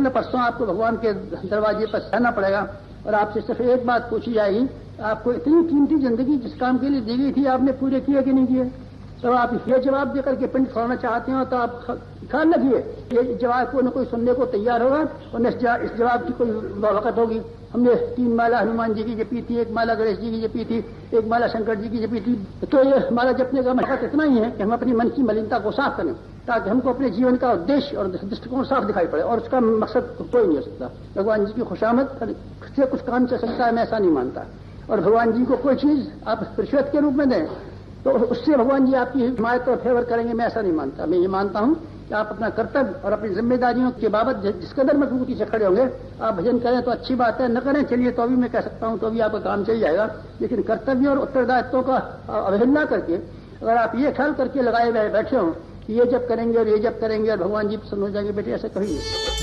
कल परसों आपको भगवान के दरवाजे पर सहना पड़ेगा और आपसे सिर्फ एक बात पूछी जाएगी, आपको इतनी कीमती जिंदगी जिस काम के लिए दी गई थी आपने पूरे किए कि नहीं किए। तो आप ये जवाब देकर के पिंड फोड़ना चाहते हो तो आप ख्याल रखिए, ये जवाब को न कोई सुनने को तैयार होगा और न इस जवाब की कोई वक़्त होगी। हमने 3 माला हनुमान जी की जपी थी, 1 माला गणेश जी की जपी थी, 1 माला शंकर जी की जपी थी। तो ये माला जपने का मकसद इतना ही है कि हम अपनी मन की मलिनता को साफ करें, ताकि हमको अपने जीवन का उद्देश्य और दृष्टिकोण साफ दिखाई पड़े, और उसका मकसद कोई नहीं हो सकता। भगवान जी की खुशामद से कुछ काम चल सकता है, मैं ऐसा नहीं मानता। और भगवान जी को कोई चीज आप रिश्वत के रूप में दें तो उससे भगवान जी आपकी हिमायत और फेवर करेंगे, मैं ऐसा नहीं मानता। मैं ये मानता हूं कि आप अपना कर्तव्य और अपनी जिम्मेदारियों के बाबत जिस कदर मजबूती से खड़े होंगे, आप भजन करें तो अच्छी बात है, न करें चलिए तो भी मैं कह सकता हूं तो भी आपका काम चल जाएगा। लेकिन कर्तव्य और उत्तरदायित्वों का अवहेलना करके अगर आप ये ख्याल करके लगाए हुए बैठे हो कि ये जब करेंगे और ये जब करेंगे और भगवान जी प्रसन्न हो जाएंगे, बेटे ऐसा कभी नहीं।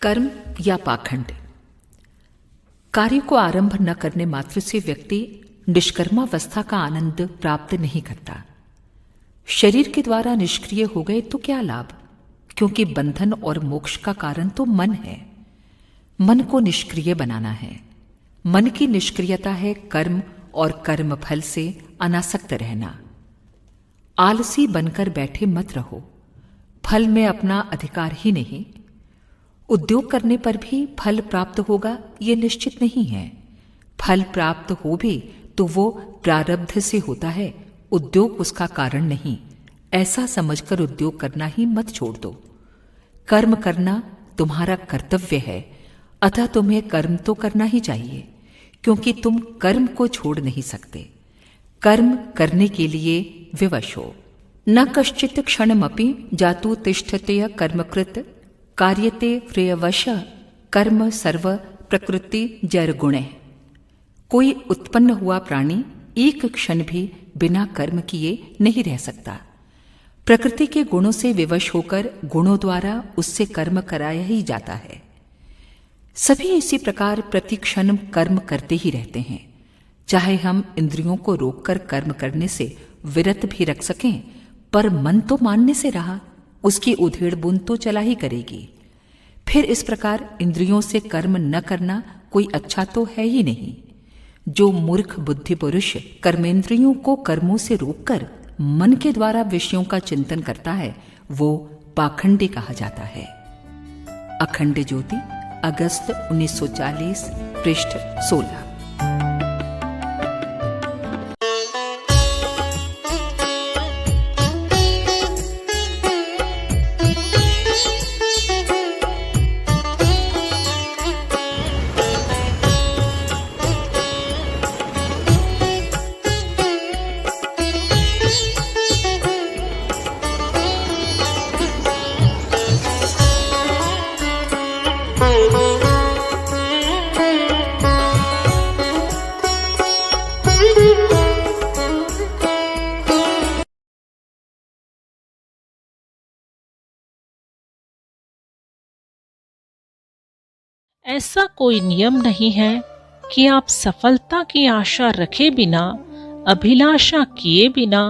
कर्म या पाखंड। कार्य को आरंभ न करने मात्र से व्यक्ति निष्कर्मावस्था का आनंद प्राप्त नहीं करता। शरीर के द्वारा निष्क्रिय हो गए तो क्या लाभ, क्योंकि बंधन और मोक्ष का कारण तो मन है। मन को निष्क्रिय बनाना है। मन की निष्क्रियता है कर्म और कर्म फल से अनासक्त रहना। आलसी बनकर बैठे मत रहो, फल में अपना अधिकार ही नहीं। उद्योग करने पर भी फल प्राप्त होगा ये निश्चित नहीं है। फल प्राप्त हो भी तो वो प्रारब्ध से होता है, उद्योग उसका कारण नहीं। ऐसा समझकर उद्योग करना ही मत छोड़ दो। कर्म करना तुम्हारा कर्तव्य है, अतः तुम्हें कर्म तो करना ही चाहिए, क्योंकि तुम कर्म को छोड़ नहीं सकते। कर्म करने के लिए विवश हो। न कश्चित क्षणमपि जातु तिष्ठते कर्मकृत कार्यते प्रियवश कर्म सर्व प्रकृति जर गुणे। कोई उत्पन्न हुआ प्राणी एक क्षण भी बिना कर्म किए नहीं रह सकता। प्रकृति के गुणों से विवश होकर गुणों द्वारा उससे कर्म कराया ही जाता है। सभी इसी प्रकार प्रतिक्षण कर्म करते ही रहते हैं। चाहे हम इंद्रियों को रोककर कर्म करने से विरत भी रख सकें, पर मन तो मानने से रहा, उसकी उधेड़ बुन तो चला ही करेगी। फिर इस प्रकार इंद्रियों से कर्म न करना कोई अच्छा तो है ही नहीं। जो मूर्ख बुद्धि पुरुष कर्मेंद्रियों को कर्मों से रोककर मन के द्वारा विषयों का चिंतन करता है, वो पाखंडी कहा जाता है। अखंड ज्योति, अगस्त 1940, पृष्ठ 16। ऐसा कोई नियम नहीं है कि आप सफलता की आशा रखे बिना, अभिलाषा किए बिना,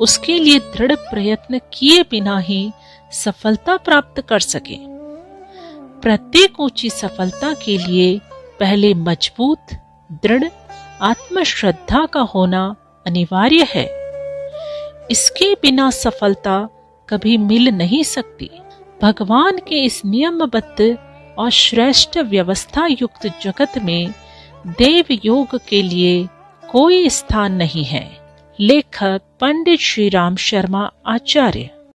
उसके लिए दृढ़ प्रयत्न किए बिना ही सफलता प्राप्त कर सके। प्रत्येक ऊंची सफलता के लिए पहले मजबूत, दृढ़ आत्मश्रद्धा का होना अनिवार्य है। इसके बिना सफलता कभी मिल नहीं सकती। भगवान के इस नियमबद्ध और श्रेष्ठ व्यवस्था युक्त जगत में देव योग के लिए कोई स्थान नहीं है। लेखक पंडित श्री राम शर्मा आचार्य।